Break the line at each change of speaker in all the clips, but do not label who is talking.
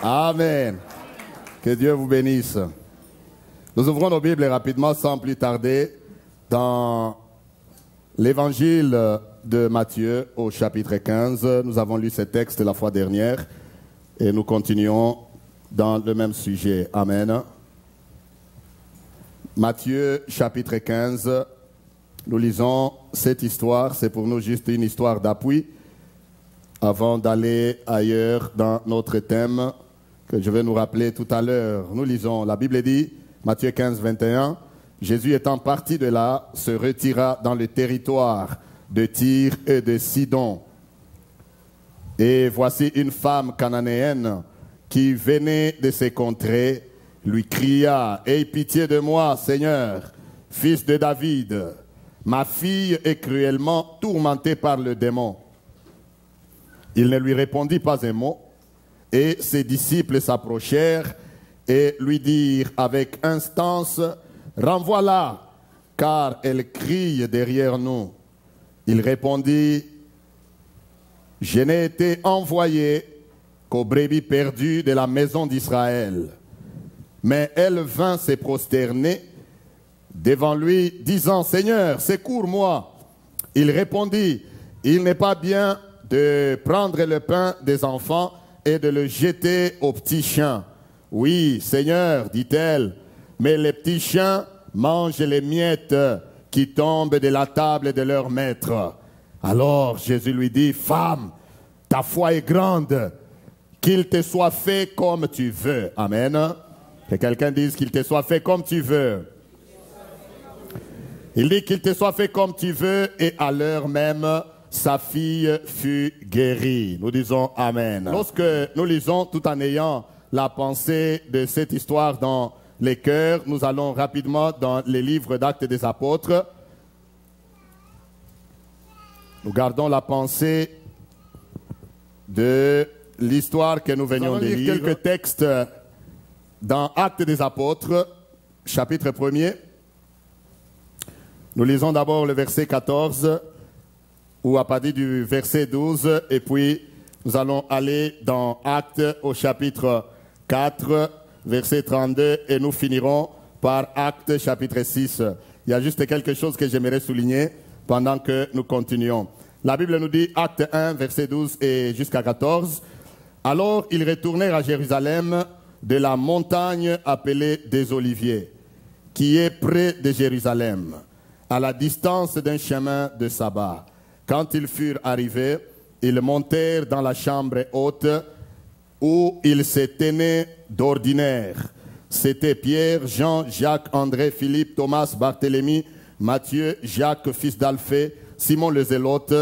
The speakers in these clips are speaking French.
Amen. Que Dieu vous bénisse. Nous ouvrons nos Bibles rapidement, sans plus tarder, dans l'évangile de Matthieu au chapitre 15. Nous avons lu ce texte la fois dernière et nous continuons dans le même sujet. Amen. Matthieu chapitre 15, nous lisons cette histoire. C'est pour nous juste une histoire d'appui avant d'aller ailleurs dans notre thème que je vais nous rappeler tout à l'heure. Nous lisons, la Bible dit, Matthieu 15, 21, Jésus étant parti de là, se retira dans le territoire de Tyr et de Sidon. Et voici une femme cananéenne qui venait de ces contrées, lui cria, « Aie pitié de moi, Seigneur, fils de David, ma fille est cruellement tourmentée par le démon. » Il ne lui répondit pas un mot, et ses disciples s'approchèrent et lui dirent avec instance, « Renvoie-la, car elle crie derrière nous. » Il répondit, « Je n'ai été envoyé qu'aux brebis perdues de la maison d'Israël. » Mais elle vint se prosterner devant lui, disant, « Seigneur, secours-moi. » Il répondit, « Il n'est pas bien de prendre le pain des enfants et de le jeter aux petits chiens. » « Oui, Seigneur, dit-elle, mais les petits chiens mangent les miettes qui tombent de la table de leur maître. » Alors Jésus lui dit, « Femme, ta foi est grande, qu'il te soit fait comme tu veux. » Amen. Que quelqu'un dise qu'il te soit fait comme tu veux. Il dit qu'il te soit fait comme tu veux, et à l'heure même, sa fille fut guérie. Nous disons Amen. Lorsque nous lisons tout en ayant la pensée de cette histoire dans les cœurs, nous allons rapidement dans les livres d'Actes des Apôtres. Nous gardons la pensée de l'histoire que nous venions de lire. Quelques textes dans Actes des Apôtres, chapitre 1er. Nous lisons d'abord le verset 14, ou à partir du verset 12, et puis nous allons aller dans Actes au chapitre 4, verset 32, et nous finirons par Actes chapitre 6. Il y a juste quelque chose que j'aimerais souligner pendant que nous continuons. La Bible nous dit, Acte 1, verset 12 et jusqu'à 14, « Alors ils retournèrent à Jérusalem de la montagne appelée des Oliviers, qui est près de Jérusalem, à la distance d'un chemin de sabbat. Quand ils furent arrivés, ils montèrent dans la chambre haute où ils se tenaient d'ordinaire. C'étaient Pierre, Jean, Jacques, André, Philippe, Thomas, Barthélemy, Matthieu, Jacques, fils d'Alphée, Simon le Zélote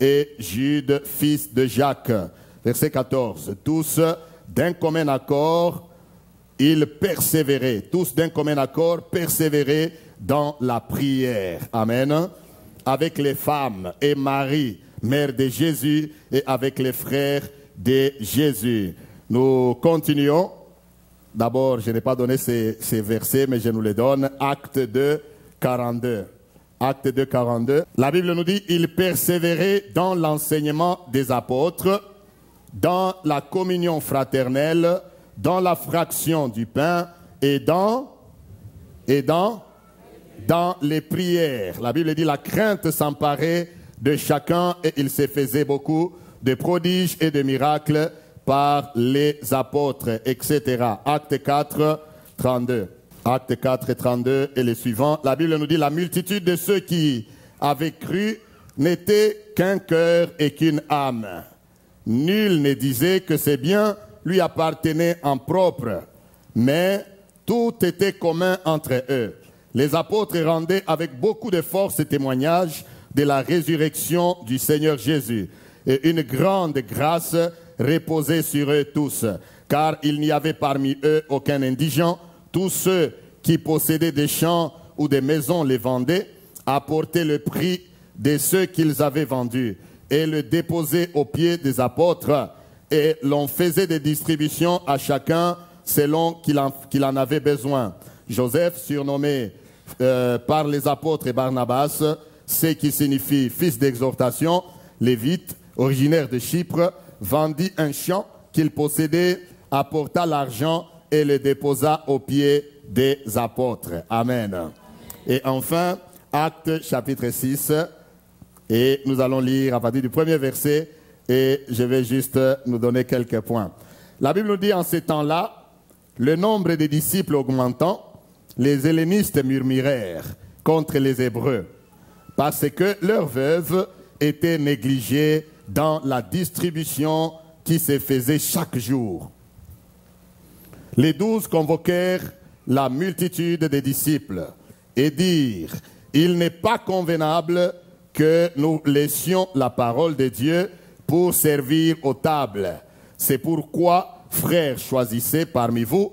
et Jude, fils de Jacques. Verset 14. Tous d'un commun accord, ils persévéraient. Tous d'un commun accord, persévéraient dans la prière. Amen. Avec les femmes et Marie, mère de Jésus, et avec les frères de Jésus. Nous continuons. D'abord, je n'ai pas donné ces versets, mais je nous les donne. Acte 2, 42. Acte 2, 42. La Bible nous dit, ils persévéraient dans l'enseignement des apôtres, dans la communion fraternelle, dans la fraction du pain et dans les prières. La Bible dit, la crainte s'emparait de chacun et il se faisait beaucoup de prodiges et de miracles par les apôtres, etc. Acte 4, 32. Acte 4, 32 et les suivants. La Bible nous dit, la multitude de ceux qui avaient cru n'était qu'un cœur et qu'une âme. Nul ne disait que ces biens lui appartenaient en propre, mais tout était commun entre eux. Les apôtres rendaient avec beaucoup de force témoignage de la résurrection du Seigneur Jésus. Et une grande grâce reposait sur eux tous, car il n'y avait parmi eux aucun indigent. Tous ceux qui possédaient des champs ou des maisons les vendaient, apportaient le prix de ceux qu'ils avaient vendus et le déposaient aux pieds des apôtres, et l'on faisait des distributions à chacun selon qu'il en avait besoin. Joseph, surnommé par les apôtres Barnabas, ce qui signifie fils d'exhortation, lévite, originaire de Chypre, vendit un champ qu'il possédait apporta l'argent et le déposa aux pieds des apôtres. Amen. Et enfin, Actes chapitre 6, et nous allons lire à partir du premier verset, et je vais juste nous donner quelques points. La Bible nous dit en ces temps-là, le nombre des disciples augmentant, les hellénistes murmurèrent contre les Hébreux, parce que leurs veuves étaient négligées dans la distribution qui se faisait chaque jour. Les 12 convoquèrent la multitude des disciples et dirent, « Il n'est pas convenable que nous laissions la parole de Dieu pour servir aux tables. C'est pourquoi, frères, choisissez parmi vous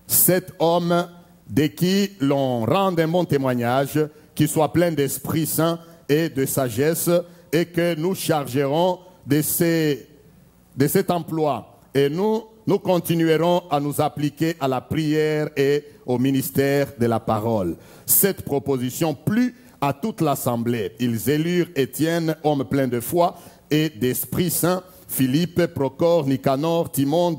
7 hommes de qui l'on rende un bon témoignage, qui soient pleins d'Esprit Saint et de sagesse, et que nous chargerons de cet emploi. Et nous continuerons à nous appliquer à la prière et au ministère de la parole. » Cette proposition plut à toute l'assemblée. Ils élurent Étienne, homme plein de foi et d'Esprit Saint, Philippe, Procor, Nicanor, Timon,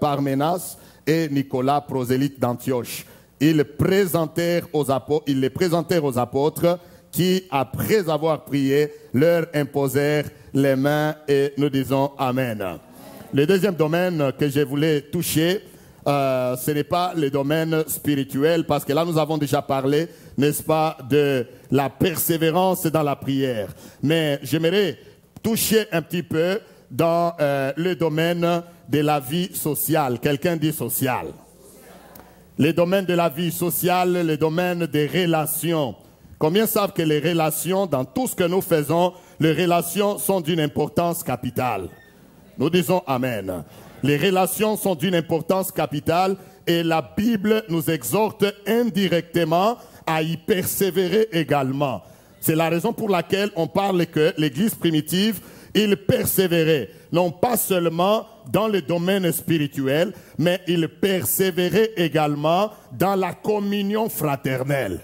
Parménas et Nicolas, prosélyte d'Antioche. Ils les présentèrent aux apôtres qui, après avoir prié, leur imposèrent les mains et nous disons Amen. Le deuxième domaine que je voulais toucher, ce n'est pas le domaine spirituel, parce que là nous avons déjà parlé, n'est-ce pas, de la persévérance dans la prière. Mais j'aimerais toucher un petit peu dans le domaine de la vie sociale. Quelqu'un dit social. Le domaine de la vie sociale, le domaine des relations. Combien savent que les relations, dans tout ce que nous faisons, les relations sont d'une importance capitale? Nous disons Amen. Les relations sont d'une importance capitale et la Bible nous exhorte indirectement à y persévérer également. C'est la raison pour laquelle on parle que l'Église primitive, il persévérait, non pas seulement dans le domaine spirituel, mais il persévérait également dans la communion fraternelle.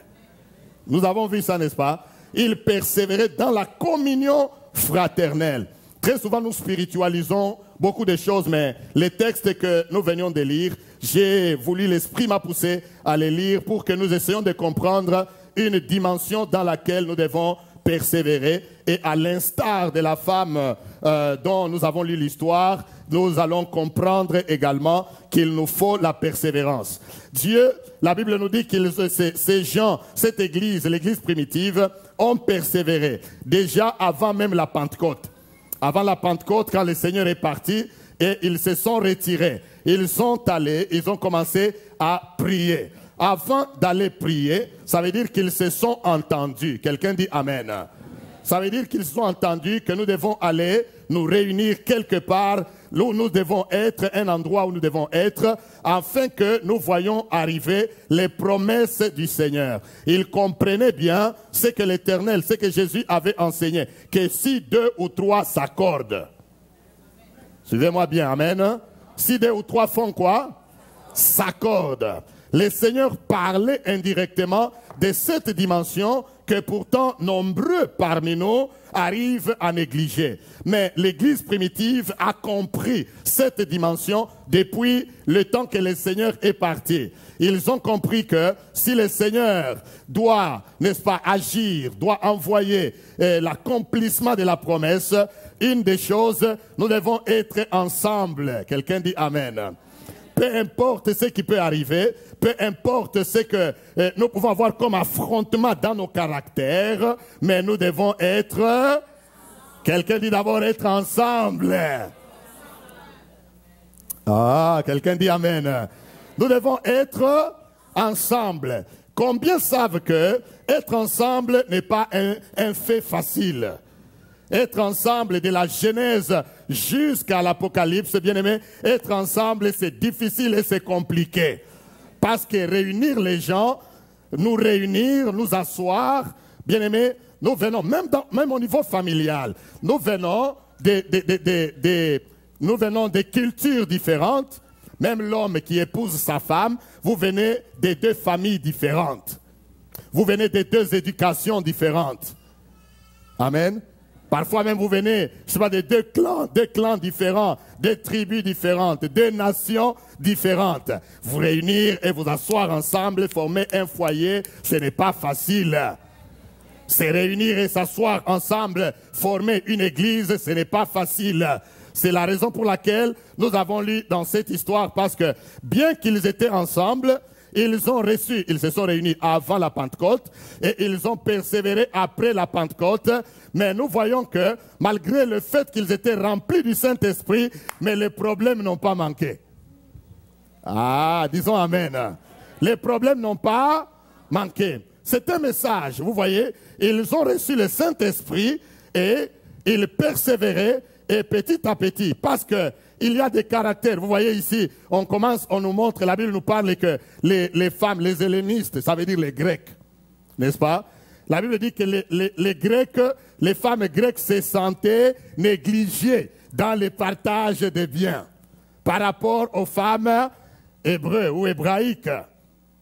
Nous avons vu ça, n'est-ce pas? Il persévérait dans la communion fraternelle. Très souvent, nous spiritualisons beaucoup de choses, mais les textes que nous venions de lire, j'ai voulu, l'Esprit m'a poussé à les lire pour que nous essayions de comprendre une dimension dans laquelle nous devons persévérer. Et à l'instar de la femme dont nous avons lu l'histoire, nous allons comprendre également qu'il nous faut la persévérance. Dieu, la Bible nous dit que ces gens, cette église, l'église primitive, ont persévéré déjà avant même la Pentecôte. Avant la Pentecôte, quand le Seigneur est parti, et ils se sont retirés. Ils sont allés, ils ont commencé à prier. Avant d'aller prier, ça veut dire qu'ils se sont entendus. Quelqu'un dit Amen. Ça veut dire qu'ils se sont entendus que nous devons aller nous réunir quelque part où nous devons être, un endroit où nous devons être, afin que nous voyions arriver les promesses du Seigneur. Ils comprenaient bien ce que l'Éternel, ce que Jésus avait enseigné, que si 2 ou 3 s'accordent, suivez-moi bien, Amen, si 2 ou 3 font quoi? S'accordent. Le Seigneur parlait indirectement de cette dimension que pourtant nombreux parmi nous arrivent à négliger. Mais l'Église primitive a compris cette dimension depuis le temps que le Seigneur est parti. Ils ont compris que si le Seigneur doit, n'est-ce pas, agir, doit envoyer l'accomplissement de la promesse, une des choses, nous devons être ensemble. Quelqu'un dit Amen. Peu importe ce qui peut arriver, peu importe ce que nous pouvons avoir comme affrontement dans nos caractères, mais nous devons être, quelqu'un dit d'abord être ensemble. Ah, quelqu'un dit Amen. Nous devons être ensemble. Combien savent que être ensemble n'est pas un fait facile? Être ensemble de la Genèse jusqu'à l'Apocalypse, bien-aimé, être ensemble, c'est difficile et c'est compliqué. Parce que réunir les gens, nous réunir, nous asseoir, bien-aimé, nous venons, même au niveau familial, nous venons de cultures différentes. Même l'homme qui épouse sa femme, vous venez de 2 familles différentes. Vous venez de 2 éducations différentes. Amen. Parfois même vous venez, je sais pas, de deux clans différents, des tribus différentes, des nations différentes. Vous réunir et vous asseoir ensemble, former un foyer, ce n'est pas facile. Se réunir et s'asseoir ensemble, former une église, ce n'est pas facile. C'est la raison pour laquelle nous avons lu dans cette histoire, parce que bien qu'ils étaient ensemble, ils se sont réunis avant la Pentecôte et ils ont persévéré après la Pentecôte. Mais nous voyons que malgré le fait qu'ils étaient remplis du Saint-Esprit, mais les problèmes n'ont pas manqué. Ah, disons Amen. Les problèmes n'ont pas manqué. C'est un message, vous voyez, ils ont reçu le Saint-Esprit et ils persévéraient et petit à petit, parce que il y a des caractères. Vous voyez ici, on nous montre, la Bible nous parle que les femmes, les hellénistes, ça veut dire les Grecs, n'est-ce pas? La Bible dit que les Grecs, les femmes grecques se sentaient négligées dans le partage des biens par rapport aux femmes hébreues ou hébraïques.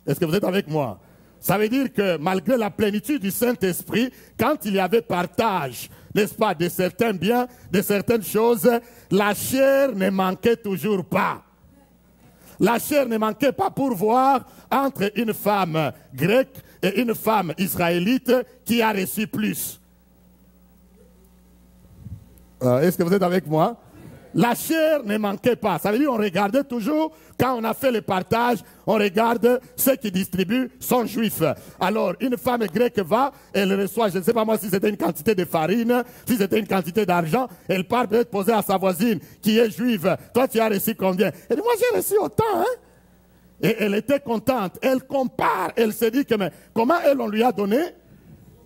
Est-ce que vous êtes avec moi? Ça veut dire que malgré la plénitude du Saint-Esprit, quand il y avait partage, n'est-ce pas, de certains biens, de certaines choses, la chair ne manquait toujours pas. La chair ne manquait pas pour voir entre une femme grecque et une femme israélite qui a reçu plus. Est-ce que vous êtes avec moi? La chair ne manquait pas. Ça veut dire qu'on regardait toujours, quand on a fait le partage, on regarde ceux qui distribuent sont juifs. Alors, une femme grecque va, elle reçoit, je ne sais pas moi si c'était une quantité de farine, si c'était une quantité d'argent, elle part peut-être poser à sa voisine qui est juive. Toi, tu as reçu combien? Elle dit, moi j'ai reçu autant, hein? Et elle était contente. Elle compare. Elle se dit que, mais comment elle, on lui a donné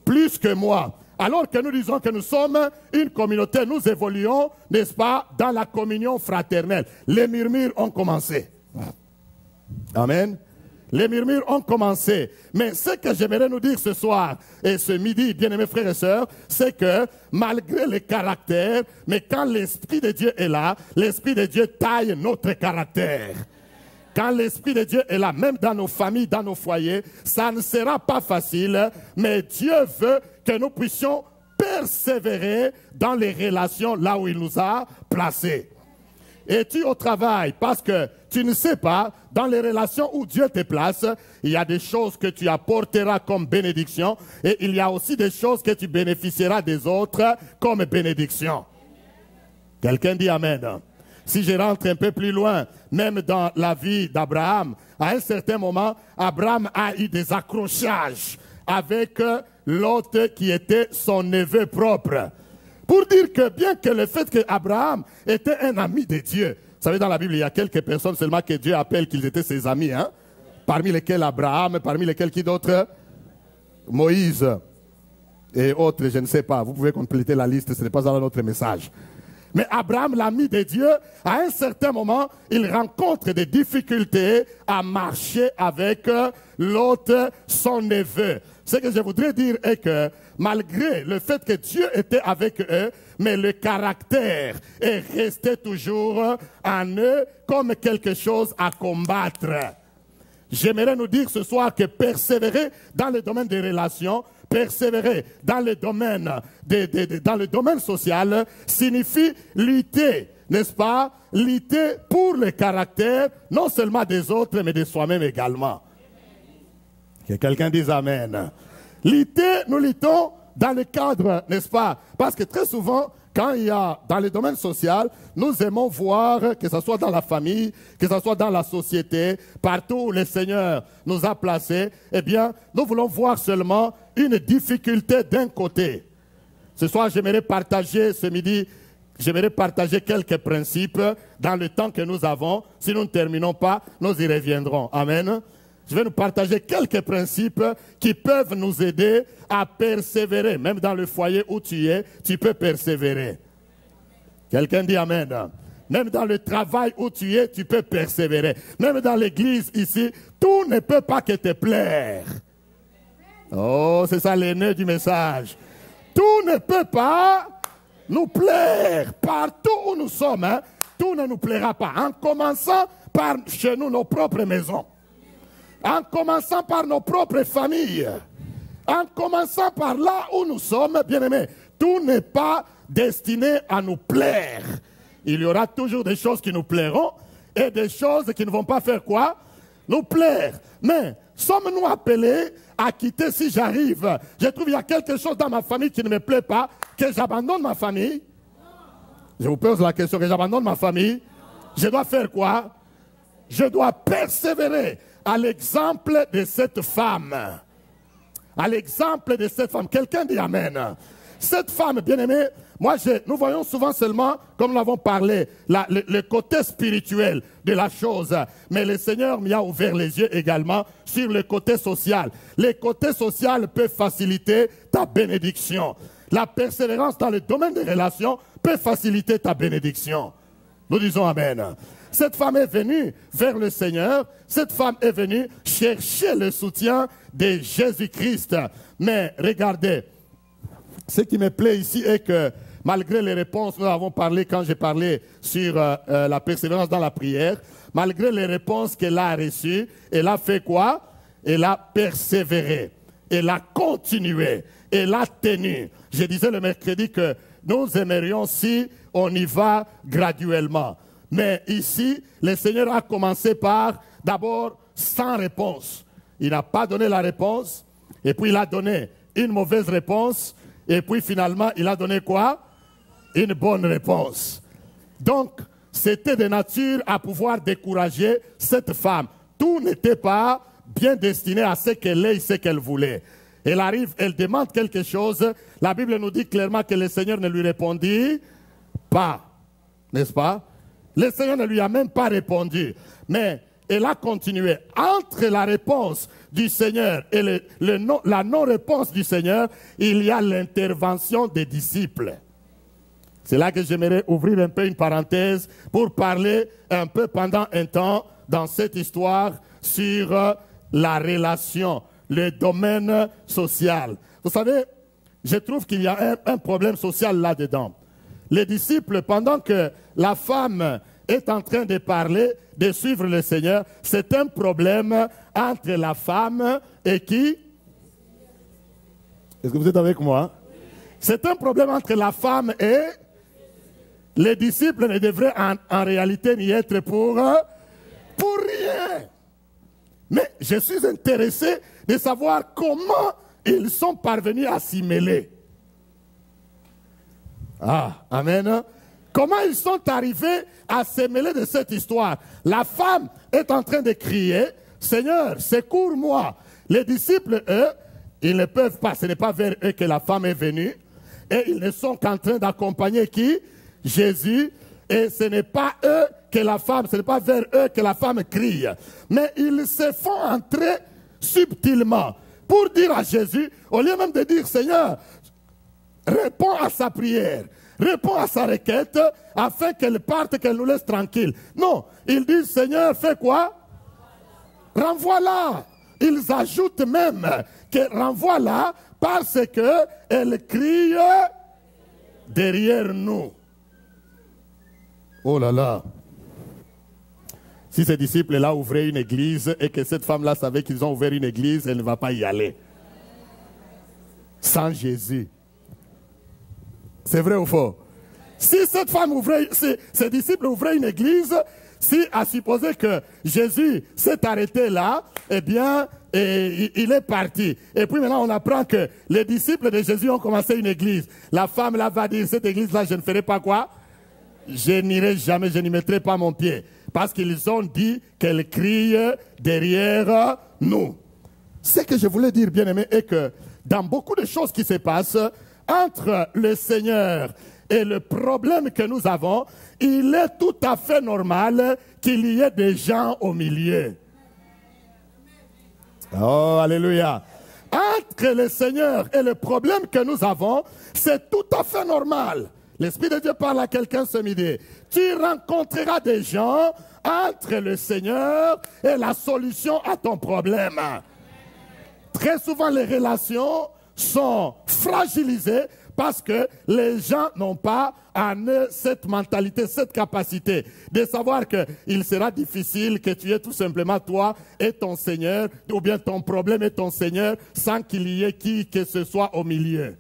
plus que moi? Alors que nous disons que nous sommes une communauté, nous évoluons, n'est-ce pas, dans la communion fraternelle. Les murmures ont commencé. Amen. Les murmures ont commencé. Mais ce que j'aimerais nous dire ce soir et ce midi, bien-aimés frères et sœurs, c'est que malgré les caractères, mais quand l'Esprit de Dieu est là, l'Esprit de Dieu taille notre caractère. Quand l'Esprit de Dieu est là, même dans nos familles, dans nos foyers, ça ne sera pas facile, mais Dieu veut que nous puissions persévérer dans les relations là où il nous a placés. Es-tu au travail? Parce que tu ne sais pas, dans les relations où Dieu te place, il y a des choses que tu apporteras comme bénédiction et il y a aussi des choses que tu bénéficieras des autres comme bénédiction. Quelqu'un dit Amen. Si je rentre un peu plus loin, même dans la vie d'Abraham, à un certain moment, Abraham a eu des accrochages avec Lot qui était son neveu propre. Pour dire que bien que le fait qu'Abraham était un ami de Dieu, vous savez dans la Bible il y a quelques personnes seulement que Dieu appelle qu'ils étaient ses amis, hein? Parmi lesquels Abraham, parmi lesquels qui d'autres? Moïse et autres, je ne sais pas, vous pouvez compléter la liste, ce n'est pas dans notre message. Mais Abraham, l'ami de Dieu, à un certain moment, il rencontre des difficultés à marcher avec l'autre, son neveu. Ce que je voudrais dire est que malgré le fait que Dieu était avec eux, mais le caractère est resté toujours en eux comme quelque chose à combattre. J'aimerais nous dire ce soir que persévérer dans le domaine des relations, persévérer dans le domaine social signifie lutter, n'est-ce pas? Lutter pour le caractère, non seulement des autres, mais de soi-même également. Que quelqu'un dise Amen. Lutter, nous luttons dans le cadre, n'est-ce pas? Parce que très souvent, quand il y a dans le domaine social, nous aimons voir, que ce soit dans la famille, que ce soit dans la société, partout où le Seigneur nous a placés, eh bien, nous voulons voir seulement une difficulté d'un côté. Ce soir, j'aimerais partager ce midi, j'aimerais partager quelques principes dans le temps que nous avons. Si nous ne terminons pas, nous y reviendrons. Amen. Je vais nous partager quelques principes qui peuvent nous aider à persévérer. Même dans le foyer où tu es, tu peux persévérer. Quelqu'un dit Amen. Même dans le travail où tu es, tu peux persévérer. Même dans l'église ici, tout ne peut pas que te plaire. Oh, c'est ça le nœud du message. Tout ne peut pas nous plaire. Partout où nous sommes, hein, tout ne nous plaira pas. En commençant par chez nous, nos propres maisons. En commençant par nos propres familles. En commençant par là où nous sommes, bien-aimés, Tout n'est pas destiné à nous plaire. Il y aura toujours des choses qui nous plairont et des choses qui ne vont pas faire quoi? Nous plaire. Mais sommes-nous appelés à quitter si j'arrive? Je trouve qu'il y a quelque chose dans ma famille qui ne me plaît pas, que j'abandonne ma famille. Je vous pose la question, que j'abandonne ma famille. Je dois faire quoi? Je dois persévérer à l'exemple de cette femme. À l'exemple de cette femme. Quelqu'un dit Amen. Cette femme, bien-aimée, nous voyons souvent seulement, comme nous l'avons parlé, le côté spirituel de la chose. Mais le Seigneur m'y a ouvert les yeux également sur le côté social. Le côté social peut faciliter ta bénédiction. La persévérance dans le domaine des relations peut faciliter ta bénédiction. Nous disons Amen. Cette femme est venue vers le Seigneur. Cette femme est venue chercher le soutien de Jésus-Christ. Mais regardez, ce qui me plaît ici est que malgré les réponses, nous avons parlé quand j'ai parlé sur la persévérance dans la prière, malgré les réponses qu'elle a reçues, elle a fait quoi? Elle a persévéré, elle a continué, elle a tenu. Je disais le mercredi que nous aimerions si on y va graduellement. Mais ici, le Seigneur a commencé par d'abord sans réponse. Il n'a pas donné la réponse, et puis il a donné une mauvaise réponse, et puis finalement, il a donné quoi? Une bonne réponse. Donc, c'était de nature à pouvoir décourager cette femme. Tout n'était pas bien destiné à ce qu'elle ait, ce qu'elle voulait. Elle arrive, elle demande quelque chose. La Bible nous dit clairement que le Seigneur ne lui répondit pas. N'est-ce pas? Le Seigneur ne lui a même pas répondu. Mais elle a continué. Entre la réponse du Seigneur et la non-réponse du Seigneur, il y a l'intervention des disciples. C'est là que j'aimerais ouvrir un peu une parenthèse pour parler un peu pendant un temps dans cette histoire sur la relation, le domaine social. Vous savez, je trouve qu'il y a un problème social là-dedans. Les disciples, pendant que la femme est en train de parler, de suivre le Seigneur, c'est un problème entre la femme et qui? Est-ce que vous êtes avec moi? C'est un problème entre la femme et les disciples ne devraient en réalité n'y être pour rien. Mais je suis intéressé de savoir comment ils sont parvenus à s'y mêler. Ah, amen. Comment ils sont arrivés à se mêler de cette histoire? La femme est en train de crier, Seigneur, secours-moi. Les disciples, eux, ils ne peuvent pas, ce n'est pas vers eux que la femme est venue. Et ils ne sont qu'en train d'accompagner qui? Jésus. Et ce n'est pas eux que la femme, ce n'est pas vers eux que la femme crie. Mais ils se font entrer subtilement pour dire à Jésus, au lieu même de dire, Seigneur, réponds à sa prière. Réponds à sa requête afin qu'elle parte, qu'elle nous laisse tranquille. Non, ils disent, Seigneur, fais quoi? Renvoie-la. Ils ajoutent même que renvoie-la parce qu'elle crie derrière nous. Oh là là. Si ces disciples-là ouvraient une église et que cette femme-là savait qu'ils ont ouvert une église, elle ne va pas y aller. Sans Jésus. C'est vrai ou faux? Si cette femme ouvrait, si ses disciples ouvraient une église, si à supposer que Jésus s'est arrêté là, eh bien, il est parti. Et puis maintenant, on apprend que les disciples de Jésus ont commencé une église. La femme là va dire, cette église-là, je ne ferai pas quoi? Je n'irai jamais, je n'y mettrai pas mon pied. Parce qu'ils ont dit qu'elle crie derrière nous. Ce que je voulais dire, bien aimé, est que dans beaucoup de choses qui se passent, entre le Seigneur et le problème que nous avons, il est tout à fait normal qu'il y ait des gens au milieu. Oh, alléluia. Entre le Seigneur et le problème que nous avons, c'est tout à fait normal. L'Esprit de Dieu parle à quelqu'un ce midi. Tu rencontreras des gens entre le Seigneur et la solution à ton problème. Très souvent, les relations sont fragilisées parce que les gens n'ont pas en eux cette mentalité, cette capacité de savoir qu'il sera difficile que tu aies tout simplement toi et ton Seigneur, ou bien ton problème et ton Seigneur, sans qu'il y ait qui que ce soit au milieu.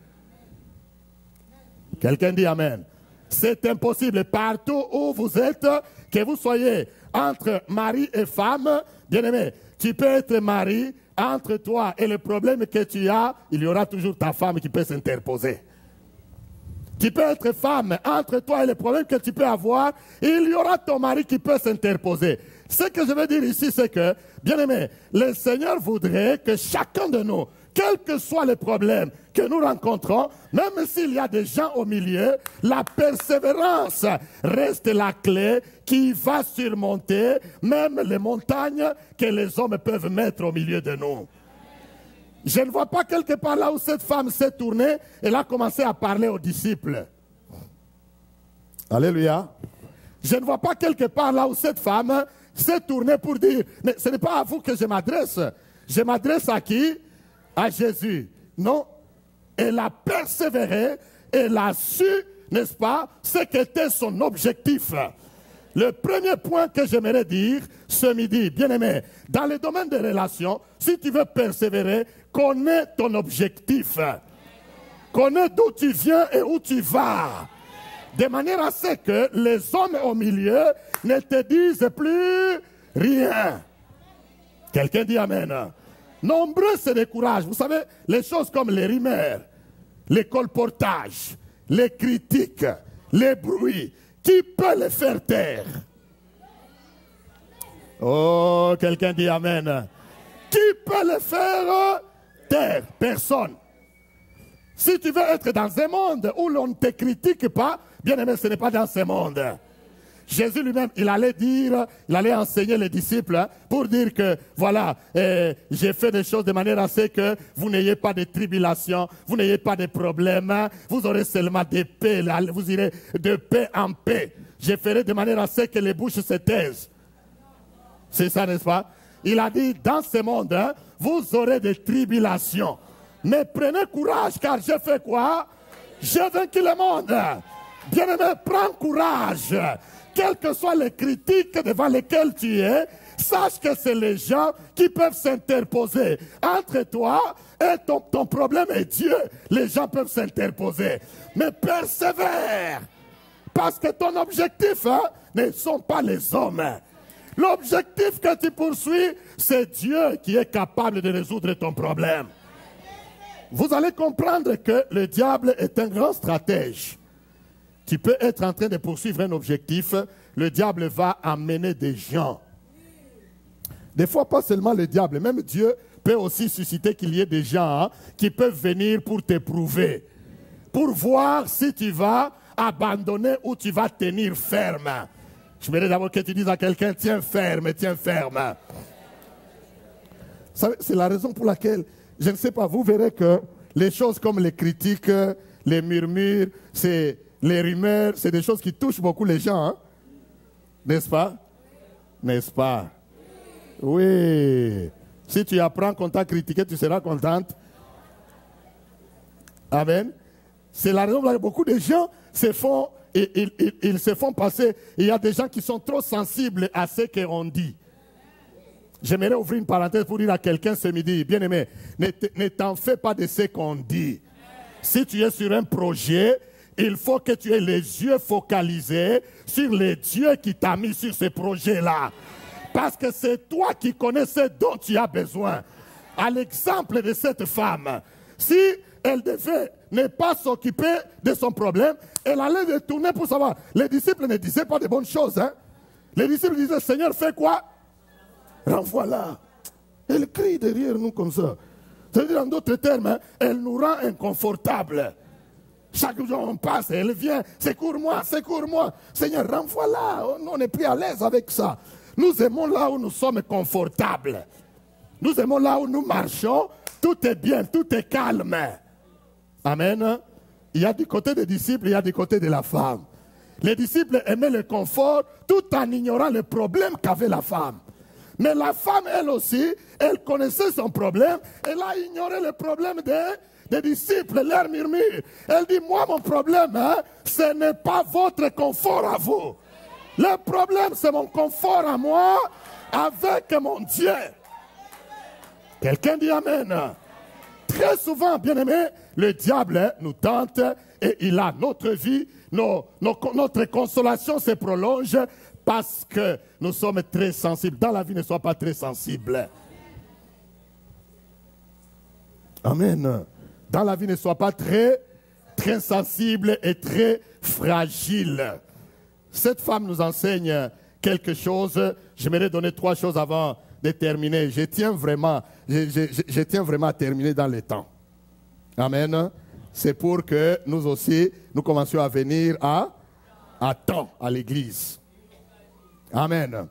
Quelqu'un dit Amen. C'est impossible. Partout où vous êtes, que vous soyez entre mari et femme, bien-aimé, tu peux être mari, entre toi et le problème que tu as, il y aura toujours ta femme qui peut s'interposer. Tu peux être femme, entre toi et le problème que tu peux avoir, il y aura ton mari qui peut s'interposer. Ce que je veux dire ici, c'est que, bien-aimé, le Seigneur voudrait que chacun de nous, quel que soit le problème que nous rencontrons, même s'il y a des gens au milieu, la persévérance reste la clé qui va surmonter même les montagnes que les hommes peuvent mettre au milieu de nous. Je ne vois pas quelque part là où cette femme s'est tournée, elle a commencé à parler aux disciples. Alléluia. Je ne vois pas quelque part là où cette femme s'est tournée pour dire, mais ce n'est pas à vous que je m'adresse. Je m'adresse à qui? À Jésus. Non. Elle a persévéré, elle a su, n'est-ce pas, ce qu'était son objectif. Le premier point que j'aimerais dire ce midi, bien-aimé, dans le domaine des relations, si tu veux persévérer, connais ton objectif. Connais d'où tu viens et où tu vas. De manière à ce que les hommes au milieu ne te disent plus rien. Quelqu'un dit Amen. Nombreux se découragent. Vous savez, les choses comme les rumeurs, les colportages, les critiques, les bruits, qui peut les faire taire? Oh, quelqu'un dit Amen. Qui peut les faire taire? Personne. Si tu veux être dans un monde où l'on ne te critique pas, bien aimé, ce n'est pas dans ce monde. Jésus lui-même, il allait enseigner les disciples pour dire que, voilà, j'ai fait des choses de manière à ce que vous n'ayez pas de tribulation, vous n'ayez pas de problèmes, vous aurez seulement des paix, vous irez de paix en paix. Je ferai de manière à ce que les bouches se taisent. C'est ça, n'est-ce pas? Il a dit, dans ce monde, vous aurez des tribulations. Mais prenez courage, car j'ai fait quoi? J'ai vaincu le monde. Bien-aimé, prends courage. Quelles que soient les critiques devant lesquelles tu es, sache que c'est les gens qui peuvent s'interposer entre toi et ton problème et Dieu. Les gens peuvent s'interposer. Mais persévère. Parce que ton objectif ne sont pas les hommes. L'objectif que tu poursuis, c'est Dieu qui est capable de résoudre ton problème. Vous allez comprendre que le diable est un grand stratège. Tu peux être en train de poursuivre un objectif, le diable va amener des gens. Des fois, pas seulement le diable, même Dieu peut aussi susciter qu'il y ait des gens qui peuvent venir pour t'éprouver, pour voir si tu vas abandonner ou tu vas tenir ferme. Je voudrais d'abord que tu dises à quelqu'un, tiens ferme, tiens ferme. C'est la raison pour laquelle, je ne sais pas, vous verrez que les choses comme les critiques, les murmures, les rumeurs, c'est des choses qui touchent beaucoup les gens. Hein? N'est-ce pas? N'est-ce pas? Oui. Si tu apprends qu'on t'a critiqué, tu seras contente. Amen. C'est la raison pour laquelle beaucoup de gens se font, ils se font passer. Il y a des gens qui sont trop sensibles à ce qu'on dit. J'aimerais ouvrir une parenthèse pour dire à quelqu'un ce midi, bien aimé, ne t'en fais pas de ce qu'on dit. Si tu es sur un projet, il faut que tu aies les yeux focalisés sur le Dieu qui t'a mis sur ce projet-là. Parce que c'est toi qui connais ce dont tu as besoin. À l'exemple de cette femme, si elle devait ne pas s'occuper de son problème, elle allait détourner pour savoir. Les disciples ne disaient pas de bonnes choses. Hein? Les disciples disaient, Seigneur, fais quoi? Renvoie-la. Elle crie derrière nous comme ça. C'est-à-dire, en d'autres termes, hein, elle nous rend inconfortables. Chaque jour on passe, elle vient, secours-moi, secours-moi. Seigneur, renvoie-la. On est plus à l'aise avec ça. Nous aimons là où nous sommes confortables. Nous aimons là où nous marchons. Tout est bien, tout est calme. Amen. Il y a du côté des disciples, il y a du côté de la femme. Les disciples aimaient le confort tout en ignorant le problème qu'avait la femme. Mais la femme, elle aussi, elle connaissait son problème. Elle a ignoré le problème des disciples, leur murmure. Elle dit, moi, mon problème, ce n'est pas votre confort à vous. Le problème, c'est mon confort à moi avec mon Dieu. Quelqu'un dit Amen. Très souvent, bien aimé, le diable nous tente et il a notre vie, notre consolation se prolonge parce que nous sommes très sensibles. Dans la vie, ne sois pas très sensible. Amen. Dans la vie, ne sois pas très sensible et très fragile. Cette femme nous enseigne quelque chose. J'aimerais donner 3 choses avant de terminer. Je tiens vraiment à terminer dans le temps. Amen. C'est pour que nous aussi, nous commencions à venir à temps à l'église. Amen.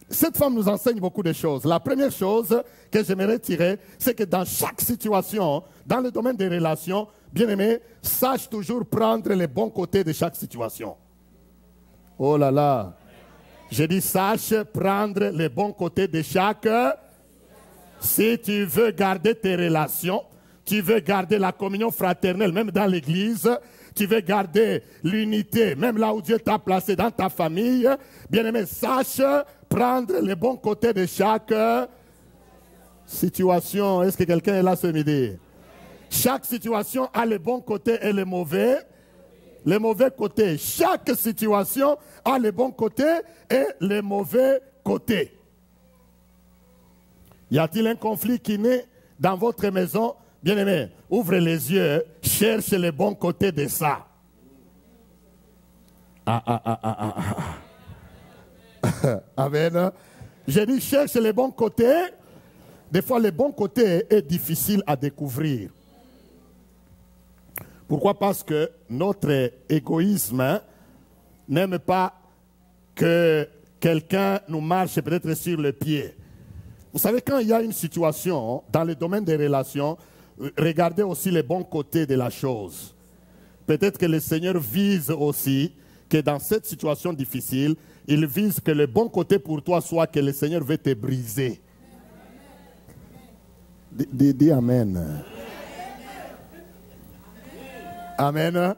Cette femme nous enseigne beaucoup de choses. La première chose que j'aimerais tirer, c'est que dans chaque situation, dans le domaine des relations, bien-aimé, sache toujours prendre les bons côtés de chaque situation. Oh là là. J'ai dit, sache prendre les bons côtés de chaque. Si tu veux garder tes relations, tu veux garder la communion fraternelle, même dans l'église, tu veux garder l'unité, même là où Dieu t'a placé dans ta famille, bien-aimé, sache prendre les bons côtés de chaque situation. Est-ce que quelqu'un est là ce midi? Chaque situation a les bons côtés et les mauvais côtés. Chaque situation a les bons côtés et les mauvais côtés. Y a-t-il un conflit qui naît dans votre maison? Bien-aimé, ouvrez les yeux, cherche les bons côtés de ça. Amen. J'ai dit cherche les bons côtés. Des fois, les bons côtés est difficile à découvrir. Pourquoi? Parce que notre égoïsme n'aime pas que quelqu'un nous marche peut-être sur le pied. Vous savez, quand il y a une situation dans le domaine des relations, regardez aussi les bons côtés de la chose. Peut-être que le Seigneur vise aussi que dans cette situation difficile, il vise que le bon côté pour toi soit que le Seigneur veut te briser. Dis Amen. Amen.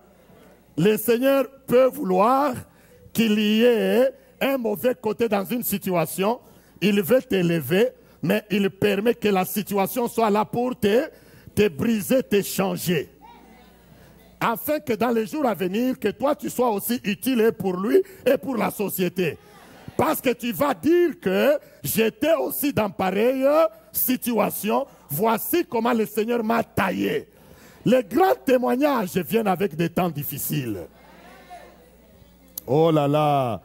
Le Seigneur peut vouloir qu'il y ait un mauvais côté dans une situation. Il veut t'élever, mais il permet que la situation soit là pour te briser, te changer. Afin que dans les jours à venir, que toi tu sois aussi utile pour lui et pour la société. Parce que tu vas dire que j'étais aussi dans pareille situation. Voici comment le Seigneur m'a taillé. Les grands témoignages viennent avec des temps difficiles. Oh là là.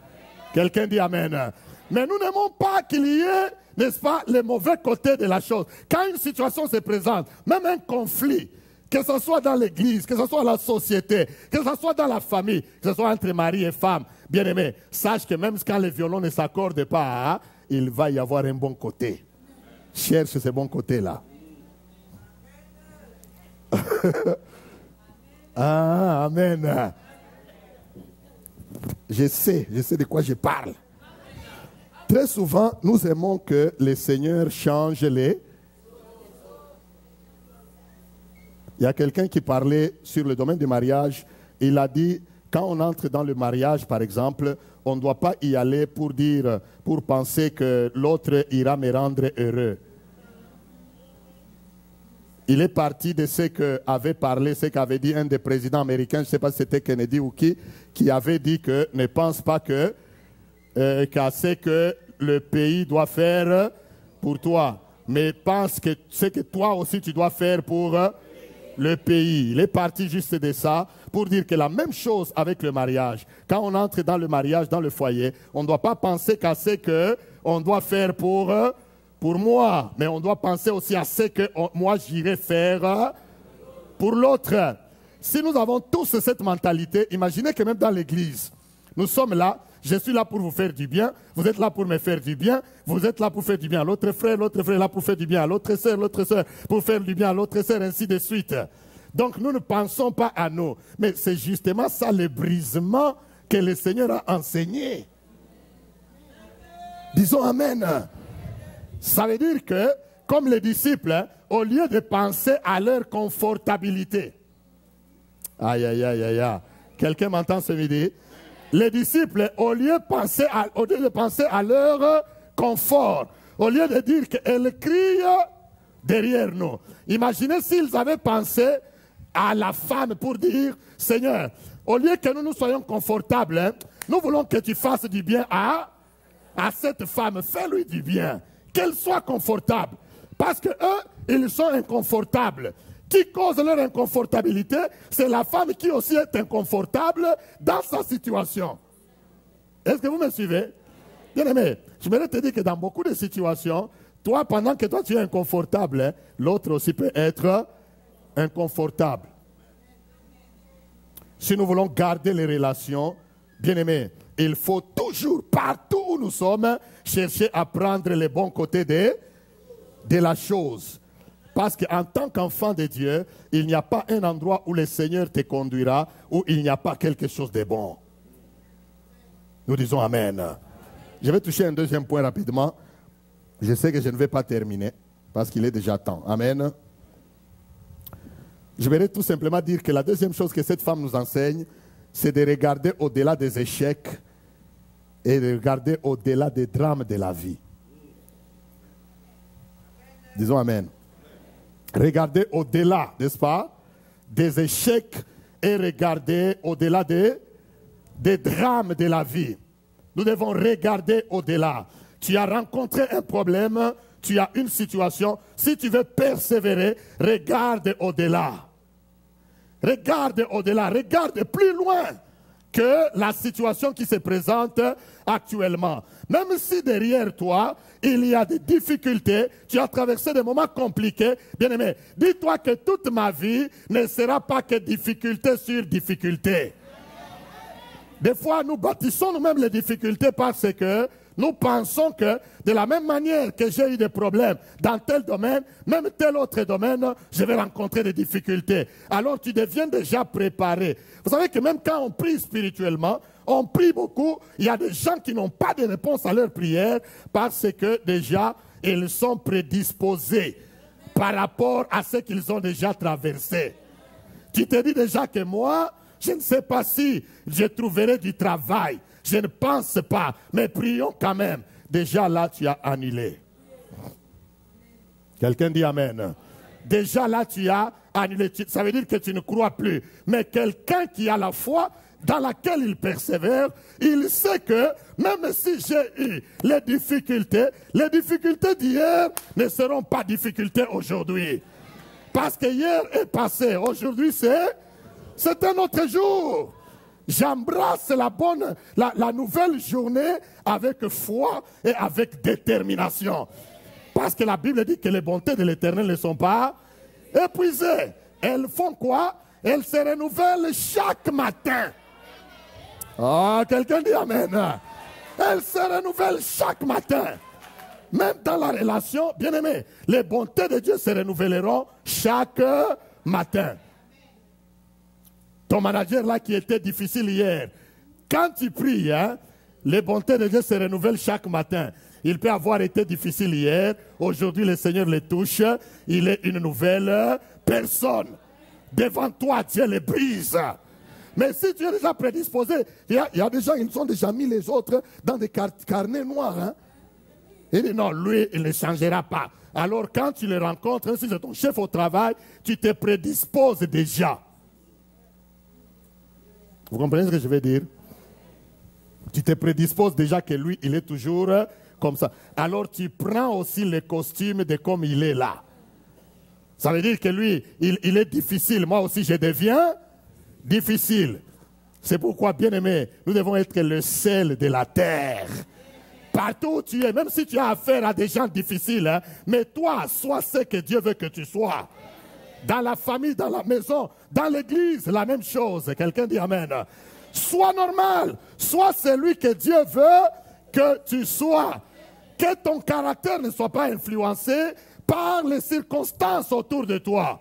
Quelqu'un dit Amen. Mais nous n'aimons pas qu'il y ait, n'est-ce pas, les mauvais côtés de la chose. Quand une situation se présente, même un conflit, que ce soit dans l'église, que ce soit dans la société, que ce soit dans la famille, que ce soit entre mari et femme, bien aimé, sache que même quand les violons ne s'accordent pas, hein, il va y avoir un bon côté. Cherche ce bon côté-là. Ah, amen. Je sais de quoi je parle. Très souvent, nous aimons que le Seigneur change les... Il y a quelqu'un qui parlait sur le domaine du mariage. Il a dit, quand on entre dans le mariage, par exemple, on ne doit pas y aller pour penser que l'autre ira me rendre heureux. Il est parti de ce qu'avait parlé, ce qu'avait dit un des présidents américains, je ne sais pas si c'était Kennedy ou qui avait dit que ne pense pas qu'à ce que le pays doit faire pour toi, mais pense que ce que toi aussi tu dois faire pour le pays. Il est parti juste de ça pour dire que la même chose avec le mariage. Quand on entre dans le mariage, dans le foyer, on ne doit pas penser qu'à ce qu'on doit faire pour moi, mais on doit penser aussi à ce que moi j'irai faire pour l'autre. Si nous avons tous cette mentalité, imaginez que même dans l'église, nous sommes là, je suis là pour vous faire du bien, vous êtes là pour me faire du bien, vous êtes là pour faire du bien à l'autre frère est là pour faire du bien à l'autre sœur pour faire du bien à l'autre sœur, ainsi de suite. Donc nous ne pensons pas à nous, mais c'est justement ça le brisement que le Seigneur a enseigné. Disons Amen. Ça veut dire que, comme les disciples, au lieu de penser à leur confortabilité, aïe, aïe, aïe, aïe, aïe, quelqu'un m'entend ce midi? Les disciples, au lieu de penser à leur confort, au lieu de dire qu'elle crie derrière nous, imaginez s'ils avaient pensé à la femme pour dire, Seigneur, au lieu que nous soyons confortables, hein, nous voulons que tu fasses du bien à cette femme. Fais-lui du bien, qu'elle soit confortable. Parce que eux, ils sont inconfortables. Qui cause leur inconfortabilité, c'est la femme qui aussi est inconfortable dans sa situation. Est-ce que vous me suivez? Bien aimé, je voudrais te dire que dans beaucoup de situations, toi, pendant que toi tu es inconfortable, hein, l'autre aussi peut être inconfortable. Si nous voulons garder les relations, bien aimé, il faut toujours, partout où nous sommes, chercher à prendre les bons côtés de la chose. Parce qu'en tant qu'enfant de Dieu, il n'y a pas un endroit où le Seigneur te conduira où il n'y a pas quelque chose de bon. Nous disons Amen. Je vais toucher un deuxième point rapidement. Je sais que je ne vais pas terminer parce qu'il est déjà temps. Amen. Je vais tout simplement dire que la deuxième chose que cette femme nous enseigne, c'est de regarder au-delà des échecs et de regarder au-delà des drames de la vie. Disons Amen. Regardez au-delà, n'est-ce pas, des échecs et regarder au-delà des drames de la vie. Nous devons regarder au-delà. Tu as rencontré un problème, tu as une situation. Si tu veux persévérer, regarde au-delà. Regarde au-delà, regarde plus loin que la situation qui se présente actuellement. Même si derrière toi, il y a des difficultés, tu as traversé des moments compliqués, bien aimé, dis-toi que toute ma vie ne sera pas que difficulté sur difficulté. Des fois, nous bâtissons nous-mêmes les difficultés parce que nous pensons que de la même manière que j'ai eu des problèmes dans tel domaine, même tel autre domaine, je vais rencontrer des difficultés. Alors tu deviens déjà préparé. Vous savez que même quand on prie spirituellement, on prie beaucoup, il y a des gens qui n'ont pas de réponse à leur prière parce que déjà, ils sont prédisposés par rapport à ce qu'ils ont déjà traversé. Tu te dis déjà que moi, je ne sais pas si je trouverai du travail. Je ne pense pas, mais prions quand même. Déjà là, tu as annulé. Quelqu'un dit Amen. Déjà là, tu as annulé. Ça veut dire que tu ne crois plus. Mais quelqu'un qui a la foi dans laquelle il persévère, il sait que même si j'ai eu les difficultés d'hier ne seront pas difficultés aujourd'hui. Parce que hier est passé. Aujourd'hui, c'est un autre jour. J'embrasse la nouvelle journée avec foi et avec détermination. Parce que la Bible dit que les bontés de l'Éternel ne sont pas épuisées. Elles font quoi? Elles se renouvellent chaque matin. Ah, quelqu'un dit Amen. Elles se renouvellent chaque matin. Même dans la relation, bien aimé, les bontés de Dieu se renouvelleront chaque matin. Ton manager là qui était difficile hier, quand tu pries, hein, les bontés de Dieu se renouvellent chaque matin. Il peut avoir été difficile hier, aujourd'hui le Seigneur le touche, il est une nouvelle personne. Devant toi, Dieu le brise. Mais si tu es déjà prédisposé, il y a des gens, ils ont déjà mis les autres dans des carnets noirs. Hein. Il dit non, lui, il ne changera pas. Alors quand tu le rencontres, si c'est ton chef au travail, tu te prédisposes déjà. Vous comprenez ce que je veux dire? Tu te prédisposes déjà que lui, il est toujours comme ça. Alors tu prends aussi le costume de comme il est là. Ça veut dire que lui, il est difficile. Moi aussi, je deviens difficile. C'est pourquoi, bien aimé, nous devons être le sel de la terre. Partout où tu es, même si tu as affaire à des gens difficiles, hein, mais toi, sois ce que Dieu veut que tu sois. Dans la famille, dans la maison, dans l'église, la même chose. Quelqu'un dit Amen. Sois normal. Sois celui que Dieu veut que tu sois. Que ton caractère ne soit pas influencé par les circonstances autour de toi.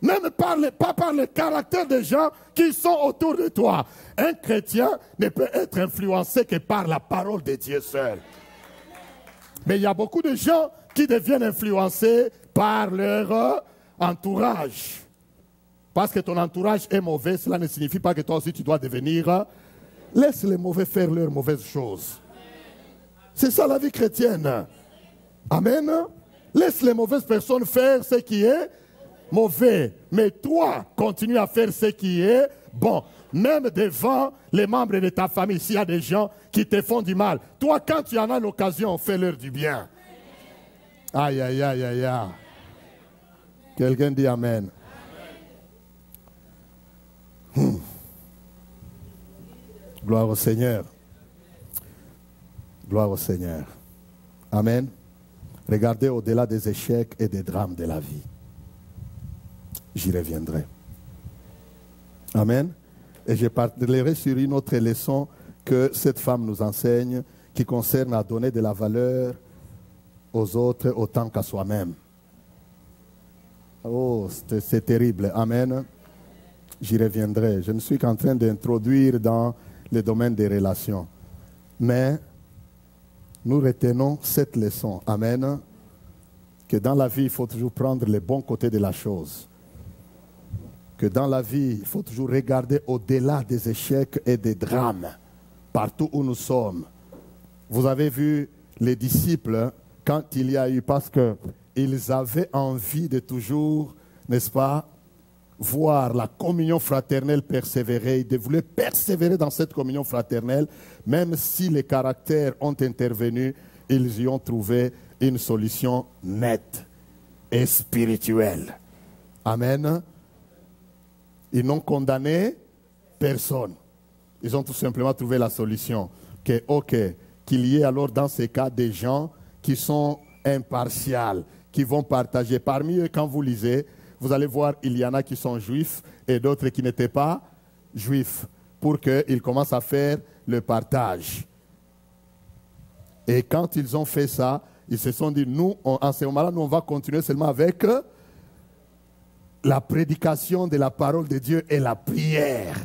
Même pas par le caractère des gens qui sont autour de toi. Un chrétien ne peut être influencé que par la parole de Dieu seul. Mais il y a beaucoup de gens qui deviennent influencés par leur entourage. Parce que ton entourage est mauvais, cela ne signifie pas que toi aussi tu dois devenir. Laisse les mauvais faire leurs mauvaises choses. C'est ça la vie chrétienne. Amen. Laisse les mauvaises personnes faire ce qui est mauvais, mais toi, continue à faire ce qui est bon. Même devant les membres de ta famille, s'il y a des gens qui te font du mal, toi, quand tu en as l'occasion, fais-leur du bien. Aïe, aïe, aïe, aïe, aïe. Quelqu'un dit Amen. Gloire au Seigneur. Gloire au Seigneur. Amen. Regardez au-delà des échecs et des drames de la vie. J'y reviendrai. Amen. Et je parlerai sur une autre leçon que cette femme nous enseigne qui concerne à donner de la valeur aux autres autant qu'à soi-même. Oh, c'est terrible. Amen. J'y reviendrai. Je ne suis qu'en train d'introduire dans le domaine des relations. Mais nous retenons cette leçon. Amen. Que dans la vie, il faut toujours prendre les bons côtés de la chose. Que dans la vie, il faut toujours regarder au-delà des échecs et des drames, partout où nous sommes. Vous avez vu les disciples, quand il y a eu, parce qu'ils avaient envie de toujours, n'est-ce pas, voir la communion fraternelle persévérer. Ils voulaient persévérer dans cette communion fraternelle, même si les caractères ont intervenu, ils y ont trouvé une solution nette et spirituelle. Amen. Ils n'ont condamné personne. Ils ont tout simplement trouvé la solution. Qu'il y ait alors dans ces cas des gens qui sont impartials, qui vont partager. Parmi eux, quand vous lisez, vous allez voir, il y en a qui sont juifs et d'autres qui n'étaient pas juifs, pour qu'ils commencent à faire le partage. Et quand ils ont fait ça, ils se sont dit, nous, en ce moment-là, nous, on va continuer seulement avec la prédication de la parole de Dieu et la prière.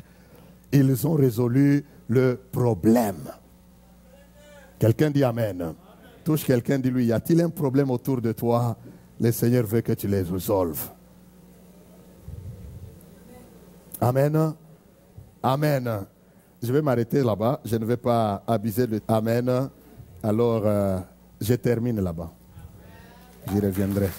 Ils ont résolu le problème. Quelqu'un dit Amen. Amen. Touche quelqu'un, dis-lui, y a-t-il un problème autour de toi? Le Seigneur veut que tu les résolves. Amen. Amen. Je vais m'arrêter là-bas. Je ne vais pas abuser de Amen. Alors, je termine là-bas. J'y reviendrai.